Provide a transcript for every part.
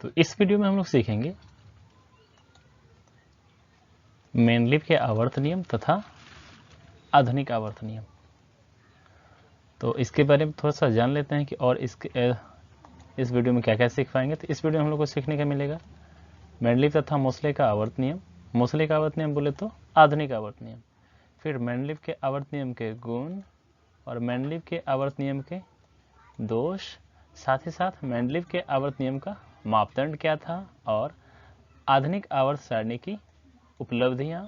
तो इस वीडियो में हम लोग सीखेंगे मेंडलीव के आवर्त नियम तथा आधुनिक आवर्त नियम। तो इसके बारे में थोड़ा सा जान लेते हैं कि और इस वीडियो में क्या क्या सीख पाएंगे। तो इस वीडियो में हम लोग को सीखने का मिलेगा मेंडलीव तथा मोसले का आवर्त नियम। मोसले का आवर्त नियम बोले तो आधुनिक आवर्त नियम। फिर मेंडलीव के आवर्त नियम के गुण और मेंडलीव के आवर्त नियम के दोष, साथ ही साथ मेंडलीव के आवर्त नियम का मापदंड क्या था और आधुनिक आवर्त सारणी की उपलब्धियां।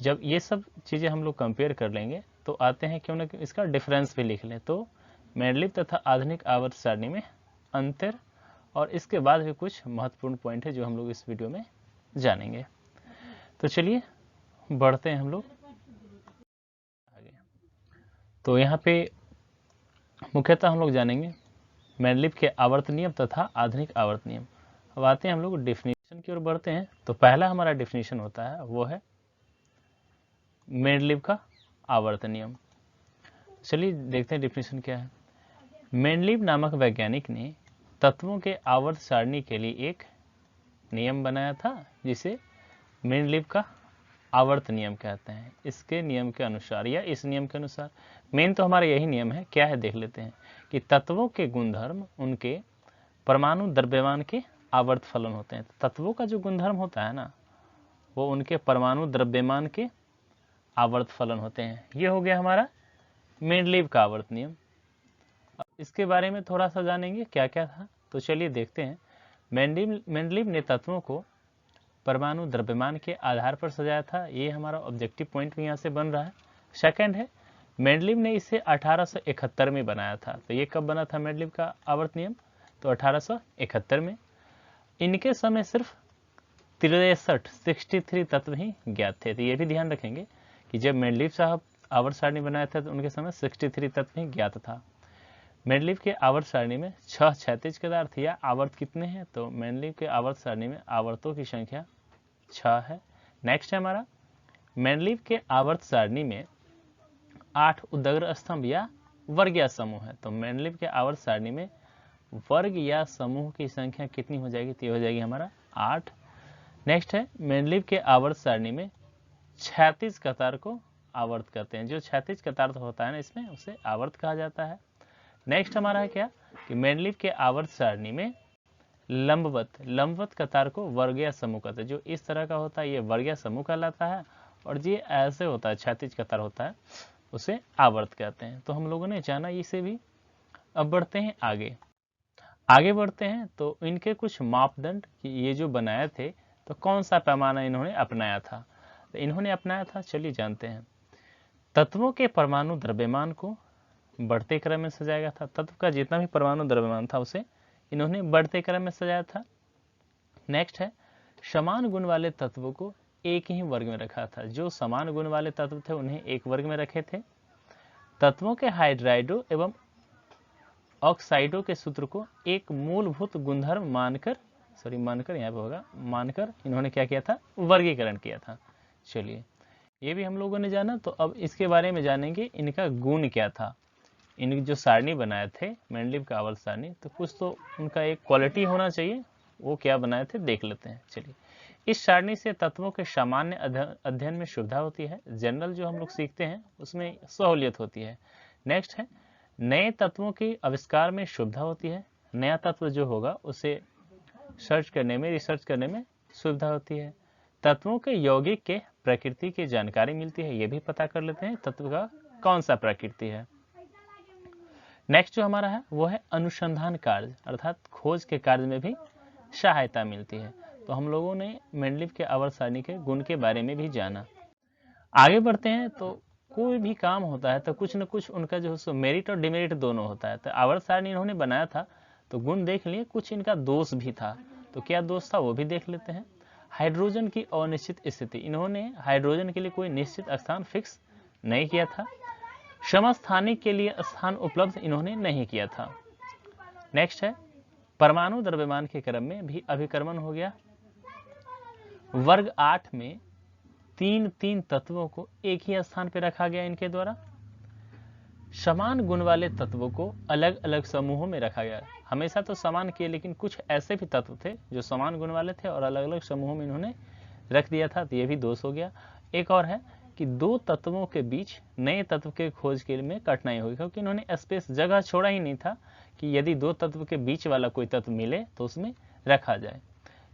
जब ये सब चीज़ें हम लोग कंपेयर कर लेंगे तो आते हैं क्यों ना इसका डिफरेंस भी लिख लें। तो मेंडलीव तथा आधुनिक आवर्त सारणी में अंतर और इसके बाद भी कुछ महत्वपूर्ण पॉइंट है जो हम लोग इस वीडियो में जानेंगे। तो चलिए बढ़ते हैं हम लोग आगे। तो यहाँ पे मुख्यतः हम लोग जानेंगे मेंडलीव के आवर्त नियम तथा आधुनिक आवर्त नियम। अब आते हैं हम लोग डेफिनेशन की ओर बढ़ते हैं। तो पहला हमारा डेफिनेशन होता है वो है मेंडलीव का आवर्त नियम। चलिए देखते हैं डेफिनेशन क्या है। मेंडलीव नामक वैज्ञानिक ने तत्वों के आवर्त सारणी के लिए एक नियम बनाया था जिसे मेंडलीव का आवर्त नियम कहते हैं। इसके नियम के अनुसार या इस नियम के अनुसार मेन तो हमारा यही नियम है, क्या है देख लेते हैं कि तत्वों के गुणधर्म उनके परमाणु द्रव्यमान के आवर्त फलन होते हैं। तत्वों का जो गुणधर्म होता है ना वो उनके परमाणु द्रव्यमान के आवर्त फलन होते हैं। ये हो गया हमारा मेंडलीव का आवर्त नियम। इसके बारे में थोड़ा सा जानेंगे क्या क्या था। तो चलिए देखते हैं। मेंडलीव ने तत्वों को परमाणु द्रव्यमान के आधार पर सजाया था। ये हमारा ऑब्जेक्टिव पॉइंट भी यहाँ से बन रहा है। सेकंड है मेंडलीव ने इसे 1871 में बनाया था। तो ये कब बना था मेंडलीव का आवर्त नियम? तो 1871 में। इनके समय सिर्फ 63 तत्व ही ज्ञात थे। तो ये भी ध्यान रखेंगे कि जब मेंडलीव साहब आवर्त सारणी बनाया था तो उनके समय 63 तत्व ही ज्ञात था। मेंडलीव के आवर्त सारणी में 6 क्षैतिज पदार्थ या आवर्त कितने हैं? तो मेंडलीव के आवर्त सारणी में आवर्तों की संख्या 6 है। नेक्स्ट है हमारा मेंडलीव के आवर्त सारणी में 8 उदग्र स्तंभ या वर्ग या समूह है। तो मेंडलीव के आवर्त सारणी में वर्ग या समूह की संख्या कितनी हो जाएगी? तो ये हो जाएगी हमारा 8। नेक्स्ट है मेंडलीव के आवर्त सारणी में क्षैतिज कतार को आवर्त कहते हैं। जो क्षैतिज कतार होता है ना इसमें उसे आवर्त कहा जाता है। नेक्स्ट हमारा है क्या कि मेंडलीव के आवर्त सारणी में लंबवत कतार को वर्ग या समूह कहते हैं। जो इस तरह का होता है ये वर्ग या समूह कहलाता है और जो ऐसे होता है क्षैतिज कतार होता है उसे आवर्त कहते हैं। तो हम लोगों ने जाना इसे भी। अब बढ़ते हैं आगे बढ़ते हैं। तो इनके कुछ मापदंड ये जो बनाए थे तो कौन सा पैमाना इन्होंने अपनाया था? तो इन्होंने अपनाया था, चलिए जानते हैं। तत्वों के परमाणु द्रव्यमान को बढ़ते क्रम में सजाया गया था। तत्व का जितना भी परमाणु द्रव्यमान था उसे इन्होंने बढ़ते क्रम में सजाया था। नेक्स्ट है समान गुण वाले तत्वों को एक ही वर्ग में रखा था। जो समान गुण वाले तत्व थे उन्हें एक वर्ग में रखे थे। तत्वों के हाइड्राइडो एवं ऑक्साइडो के सूत्र को एक मूलभूत गुणधर्म मानकर यहाँ पे होगा मानकर इन्होंने क्या किया था? वर्गीकरण किया था। चलिए ये भी हम लोगों ने जाना। तो अब इसके बारे में जानेंगे इनका गुण क्या था। इन जो सारणी बनाए थे मेंडलीव का आवर्त सारणी तो कुछ तो उनका एक क्वालिटी होना चाहिए। वो क्या बनाए थे देख लेते हैं। चलिए इस सारणी से तत्वों के सामान्य अध्ययन में सुविधा होती है। जनरल जो हम लोग सीखते हैं उसमें सहूलियत होती है। नेक्स्ट है नए तत्वों के आविष्कार में सुविधा होती है। नया तत्व जो होगा उसे रिसर्च करने में सुविधा होती है। तत्वों के यौगिक के प्रकृति की जानकारी मिलती है। ये भी पता कर लेते हैं तत्व का कौन सा प्रकृति है। नेक्स्ट जो हमारा है वो है अनुसंधान कार्य अर्थात खोज के कार्य में भी सहायता मिलती है। तो हम लोगों ने मेंडलीव के आवर्त सारणी के गुण के बारे में भी जाना। आगे बढ़ते हैं। तो कोई भी काम होता है तो कुछ न कुछ उनका जो है मेरिट और डिमेरिट दोनों होता है। तो आवर्त सारणी इन्होंने बनाया था तो गुण देख लिए, कुछ इनका दोष भी था। तो क्या दोष था वो भी देख लेते हैं। हाइड्रोजन की अनिश्चित स्थिति, इन्होंने हाइड्रोजन के लिए कोई निश्चित स्थान फिक्स नहीं किया था। समस्थानिक के लिए स्थान उपलब्ध इन्होंने नहीं किया था। नेक्स्ट है परमाणु द्रव्यमान के क्रम में भी अभिक्रमण हो गया। वर्ग 8 में 3 तत्वों को एक ही स्थान पर रखा गया इनके द्वारा। समान गुण वाले तत्वों को अलग अलग समूहों में रखा गया। हमेशा तो समान किए, लेकिन कुछ ऐसे भी तत्व थे जो समान गुण वाले थे और अलग अलग समूहों में इन्होंने रख दिया था, तो ये भी दोष हो गया। एक और है कि दो तत्वों के बीच नए तत्व के खोज के लिए कठिनाई हुई, क्योंकि इन्होंने स्पेस जगह छोड़ा ही नहीं था कि यदि दो तत्व के बीच वाला कोई तत्व मिले तो उसमें रखा जाए।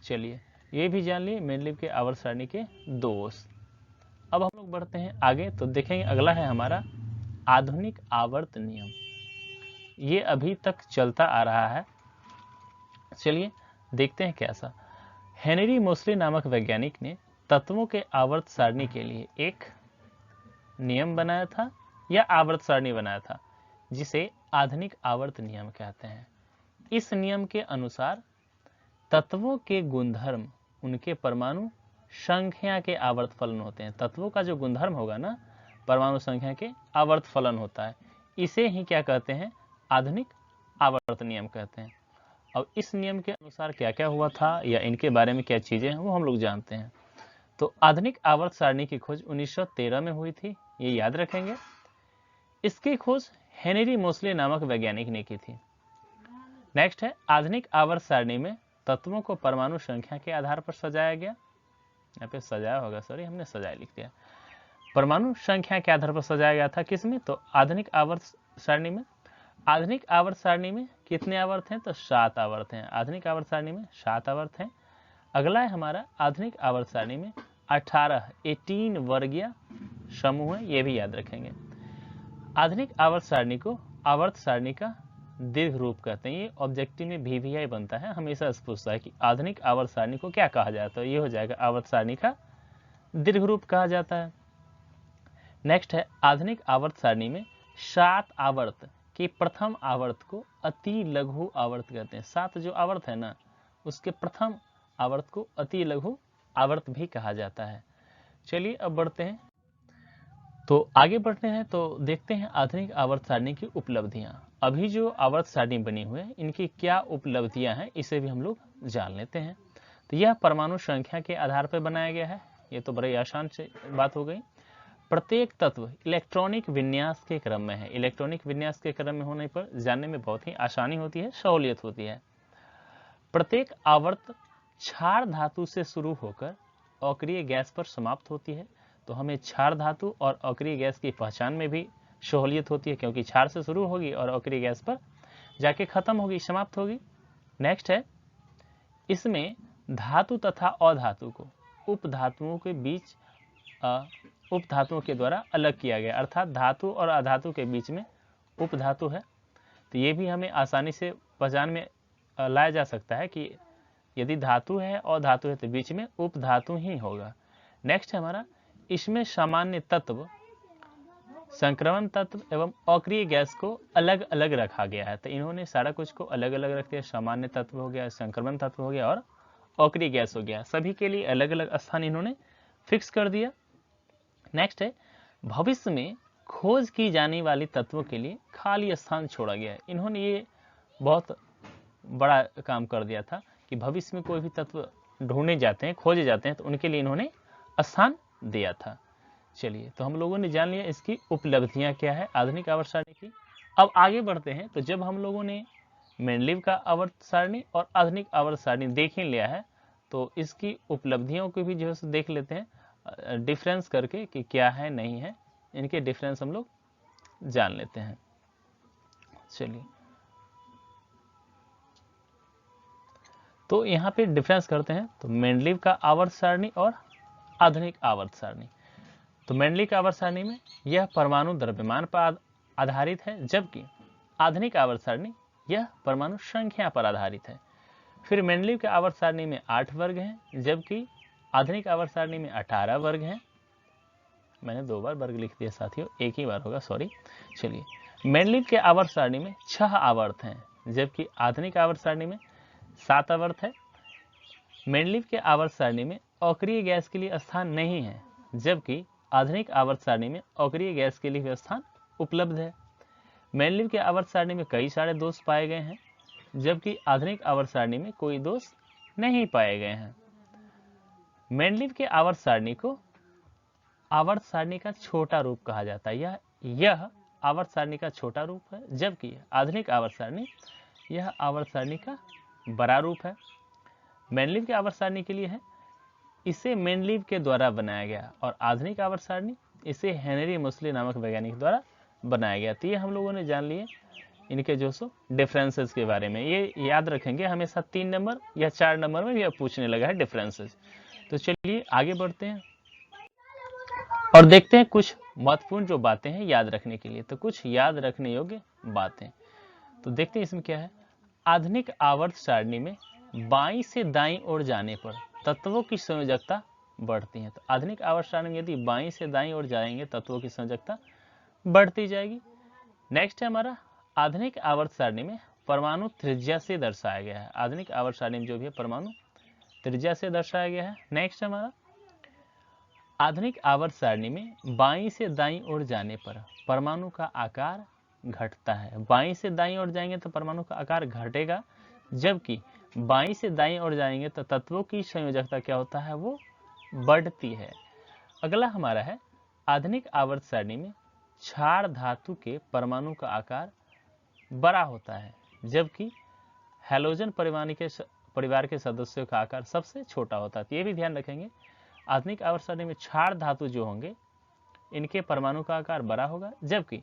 चलिए ये भी जान लिए मेंडलीव के आवर्त सारणी के दोष। अब हम लोग बढ़ते हैं आगे, तो देखेंगे अगला है हमारा आधुनिक आवर्त नियम। ये अभी तक चलता आ रहा है। चलिए देखते हैं कैसा। हेनरी मोसले नामक वैज्ञानिक ने तत्वों के आवर्त सारणी के लिए एक नियम बनाया था या आवर्त सारणी बनाया था, जिसे आधुनिक आवर्त नियम कहते हैं। इस नियम के अनुसार तत्वों के गुणधर्म उनके परमाणु संख्या के आवर्त फलन होते हैं। तत्वों का जो गुणधर्म होगा ना, परमाणु संख्या के आवर्त फलन होता है। इसे ही क्या कहते हैं? आधुनिक आवर्त नियम कहते हैं। अब इस नियम के अनुसार क्या क्या हुआ था या इनके बारे में क्या चीजें हैं वो हम लोग जानते हैं। तो आधुनिक आवर्त सारणी की खोज 1913 में हुई थी, ये याद रखेंगे। इसकी खोज हेनरी मोसले नामक वैज्ञानिक ने की थी। नेक्स्ट है आधुनिक आवर्त सारणी में तत्वों को परमाणु संख्या के आधार पर सजाया गया। यहाँ पे सजाया होगा, सॉरी हमने सजाया लिख दिया। परमाणु संख्या के आधार पर सजाया गया था किसमें? तो आधुनिक आवर्त सारणी में। आधुनिक आवर्त सारणी में कितने आवर्त हैं? तो 7 आवर्त हैं। आधुनिक आवर्त सारणी में 7 आवर्त हैं। अगला है हमारा आधुनिक आवर्त सारणी में 18 वर्गीय समूह है, ये भी याद रखेंगे। आधुनिक आवर्त सारणी को आवर्त सारणी का दीर्घ रूप कहते हैं। ये ऑब्जेक्टिव में VVI बनता है, हमेशा पूछता है कि आधुनिक आवर्त सारणी को क्या कहा जाता है, ये हो जाएगा आवर्त सारणी का दीर्घ रूप कहा जाता है। नेक्स्ट है आधुनिक आवर्त सारणी में 7 आवर्त के प्रथम आवर्त को अति लघु आवर्त कहते हैं। 7 जो आवर्त है ना, उसके प्रथम आवर्त को अति लघु आवर्त भी कहा जाता है। चलिए अब बढ़ते हैं, तो आगे बढ़ते हैं तो देखते हैं आधुनिक आवर्त सारणी की उपलब्धियां। अभी जो आवर्त सारणी बनी हुई है इनकी क्या उपलब्धियां हैं, इसे भी हम लोग जान लेते हैं। तो यह परमाणु संख्या के आधार पर बनाया गया है, ये तो बड़ी आसान से बात हो गई। प्रत्येक तत्व इलेक्ट्रॉनिक विन्यास के क्रम में है। इलेक्ट्रॉनिक विन्यास के क्रम में होने पर जानने में बहुत ही आसानी होती है, सहूलियत होती है। प्रत्येक आवर्त क्षार धातु से शुरू होकर अक्रिय गैस पर समाप्त होती है। तो हमें क्षार धातु और अक्रिय गैस की पहचान में भी सहूलियत होती है, क्योंकि क्षार से शुरू होगी और अक्रिय गैस पर जाके खत्म होगी, समाप्त होगी। नेक्स्ट है इसमें धातु तथा अधातु को उपधातुओं के बीच उपधातुओं के द्वारा अलग किया गया, अर्थात धातु और अधातु के बीच में उपधातु है। तो ये भी हमें आसानी से पहचान में लाया जा सकता है कि यदि धातु है और धातु है तो बीच में उपधातु ही होगा। नेक्स्ट है हमारा इसमें सामान्य तत्व, संक्रमण तत्व एवं अक्रिय गैस को अलग अलग रखा गया है। तो इन्होंने सारा कुछ को अलग अलग रख दिया। सामान्य तत्व हो गया, संक्रमण तत्व हो गया और अक्रिय गैस हो गया, सभी के लिए अलग अलग स्थान इन्होंने फिक्स कर दिया। नेक्स्ट है भविष्य में खोज की जाने वाली तत्वों के लिए खाली स्थान छोड़ा गया है। इन्होंने ये बहुत बड़ा काम कर दिया था कि भविष्य में कोई भी तत्व ढूंढे जाते हैं, खोजे जाते हैं, तो उनके लिए इन्होंने स्थान दिया था। चलिए तो हम लोगों ने जान लिया इसकी उपलब्धियां क्या है आधुनिक आवर्त सारणी की। अब आगे बढ़ते हैं, तो जब हम लोगों ने मेंडलीव का आवर्त सारणी और आधुनिक आवर्त सारणी देख ही लिया है, तो इसकी उपलब्धियों को भी जो है देख लेते हैं, डिफरेंस करके कि क्या है नहीं है, इनके डिफरेंस हम लोग जान लेते हैं। चलिए तो यहाँ पे डिफरेंस करते हैं, तो मेंडलीव का आवर्त सारणी और आधुनिक आवर्त सारणी। तो मेंडलीव का आवर्त सारणी में यह परमाणु द्रव्यमान पर आधारित है, जबकि आधुनिक आवर्त सारणी यह परमाणु संख्या पर आधारित है। फिर मेंडलीव के आवर्त सारणी में 8 वर्ग हैं, जबकि आधुनिक आवर्त सारणी में 18 वर्ग हैं। मैंने 2 बार वर्ग लिख दिया साथियों, एक ही बार होगा, सॉरी। चलिए मेंडलीव के आवर्त सारणी में 6 आवर्त हैं, जबकि आधुनिक आवर्त सारणी में 7 आवर्त है। मेंडलीव के आवर्त सारणी में अक्रिय गैस के लिए स्थान नहीं है, जबकि आधुनिक आवर्त सारणी में अक्रिय गैस के लिए स्थान उपलब्ध है। मेंडलीव के आवर्त सारणी में कई सारे दोष पाए गए हैं, जबकि आधुनिक आवर्त सारणी में कोई दोष नहीं पाए गए हैं। मेंडलीव के आवर्त सारणी को आवर्त सारणी का छोटा रूप कहा जाता है। यह आवर्त सारणी का छोटा रूप है, जबकि आधुनिक आवर्त सारणी यह आवर्त सारणी का बड़ा रूप है। मेंडलीव की आवर्त सारणी के लिए है, इसे मेंडलीव के द्वारा बनाया गया, और आधुनिक आवर्त सारणी इसे हेनरी मोसले नामक वैज्ञानिक द्वारा बनाया गया। तो ये हम लोगों ने जान लिए इनके जो सो डिफरेंसेस के बारे में। ये याद रखेंगे हमेशा 3 नंबर या 4 नंबर में भी पूछने लगा है डिफरेंसेस। तो चलिए आगे बढ़ते हैं और देखते हैं कुछ महत्वपूर्ण जो बातें हैं याद रखने के लिए। तो कुछ याद रखने योग्य बातें तो देखते हैं इसमें क्या है। आधुनिक आवर्त सारणी में बाईं से दाईं ओर जाने पर तत्वों की संयोजकता बढ़ती है। तो आधुनिक आवर्त सारणी में यदि बाईं से दाईं ओर जाएंगे तत्वों की संयोजकता बढ़ती जाएगी। नेक्स्ट है हमारा, आधुनिक आवर्त सारणी में परमाणु त्रिज्या से दर्शाया गया है। आधुनिक आवर्त सारणी में जो भी है परमाणु त्रिज्या से दर्शाया गया है। नेक्स्ट है हमारा, आधुनिक आवर्त सारणी में बाईं से दाईं ओर जाने पर परमाणु का आकार घटता है। बाईं से दाईं ओर जाएंगे तो परमाणु का आकार घटेगा, जबकि बाईं से दाईं ओर जाएंगे तो तत्वों की संयोजकता क्या होता है, वो बढ़ती है। अगला हमारा है, आधुनिक आवर्त सारणी में क्षार धातु के परमाणु का आकार बड़ा होता है, जबकि हैलोजन परिवार के सदस्यों का आकार सबसे छोटा होता है। तो ये भी ध्यान रखेंगे, आधुनिक आवर्त सारणी में क्षार धातु जो होंगे इनके परमाणु का आकार बड़ा होगा, जबकि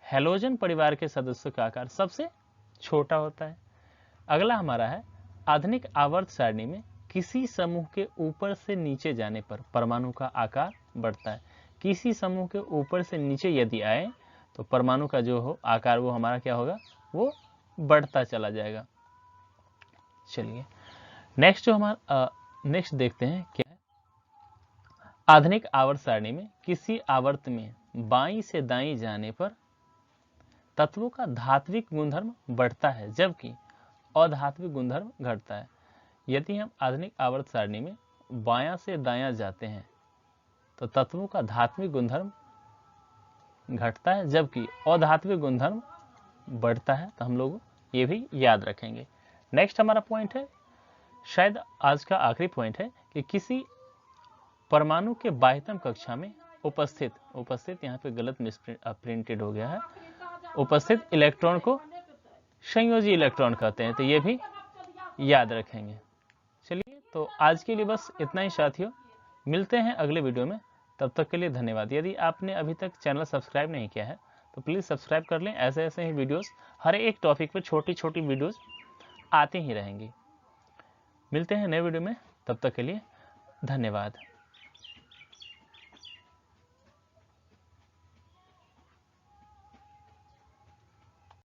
हैलोजन परिवार के सदस्यों का आकार सबसे छोटा होता है। अगला हमारा है, आधुनिक आवर्त सारणी में किसी समूह के ऊपर से नीचे जाने पर परमाणु का आकार बढ़ता है। किसी समूह के ऊपर से नीचे यदि आए तो परमाणु का जो हो आकार वो हमारा क्या होगा, वो बढ़ता चला जाएगा। चलिए नेक्स्ट जो हमारा नेक्स्ट देखते हैं क्या है। आधुनिक आवर्त सारणी में किसी आवर्त में बाईं से दाईं जाने पर तत्वों का धात्विक गुणधर्म बढ़ता है, जबकि अधात्विक गुणधर्म घटता है। यदि हम आधुनिक आवर्त सारणी में बायां से दायां जाते हैं तो तत्वों का धात्विक गुणधर्म घटता है, जबकि अधात्विक गुणधर्म बढ़ता है। तो हम लोग ये भी याद रखेंगे। नेक्स्ट हमारा पॉइंट है, शायद आज का आखिरी पॉइंट है, कि किसी परमाणु के बाह्यतम कक्षा में उपस्थित यहाँ पे गलत प्रिंटेड हो गया है, उपस्थित इलेक्ट्रॉन को संयोजी इलेक्ट्रॉन कहते हैं। तो ये भी याद रखेंगे। चलिए तो आज के लिए बस इतना ही साथियों, मिलते हैं अगले वीडियो में। तब तक के लिए धन्यवाद। यदि आपने अभी तक चैनल सब्सक्राइब नहीं किया है तो प्लीज़ सब्सक्राइब कर लें। ऐसे ही वीडियोस, हर एक टॉपिक पर छोटी छोटी वीडियोस आती ही रहेंगी। मिलते हैं नए वीडियो में, तब तक के लिए धन्यवाद।